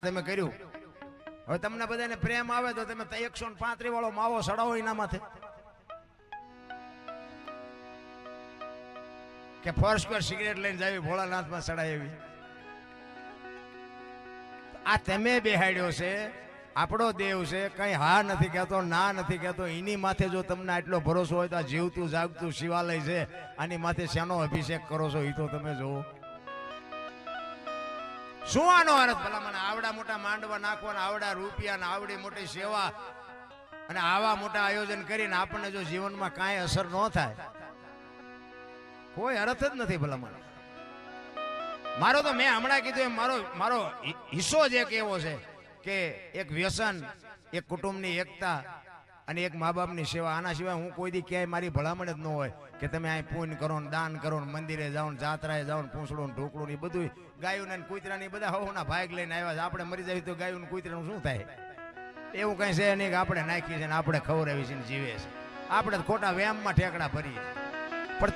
તમે કર્યું. હવે તમને બધાને પ્રેમ આવે તો તમે 135 વાળો માવો સડાવો એના માથે કે ફર્સ્ટ પર સિગરેટ લઈને જાવી ભોળાનાથમાં સડાય એવી. આ તમે બેહાડ્યો છે, આપણો દેવ છે, કઈ હા નથી કહેતો, ના નથી કહેતો. એની માથે જો તમને આટલો ભરોસો હોય તો આ જીવતું જાગતું શિવાલય છે, આની માથે શેનો અભિષેક કરો છો એ તો તમે જોવો. શું આનો અર્થ? ભલા મને આવડા મોટા માંડવા નાખવાના, આવડા રૂપિયા, આવડી મોટી સેવા અને આવા મોટા આયોજન કરીને આપણને જો જીવનમાં કાંઈ અસર ન થાય, કોઈ અર્થ જ નથી. ભલા મને મારો તો મેં હમણાં કીધું એમ મારો હિસ્સો જ એક એવો છે કે એક વ્યસન, એક કુટુંબની એકતા અને એક મા બાપની સેવા. આના સિવાય હું કોઈ દી ક્યાંય મારી ભલામણ જ ન હોય કે તમે અહીં પુણ્ય કરો ને દાન કરો ને મંદિરે જાઓ ને જાત્રાએ જાઓ ને પૂંછડું ને ઢોકળું ને બધું ગાયું ને કૂતરા ને બધા હોના ભાગ લઈને આવ્યા છે. આપણે મરી જાય તો ગાયું ને કૂતરાનું શું થાય? એવું કઈ છે નહીં કે આપણે નાખીએ છીએ ને આપણે ખવડાવી છે ને જીવે છે. આપણે ખોટા વ્યાયામમાં ઠેકડા ભરીએ. પણ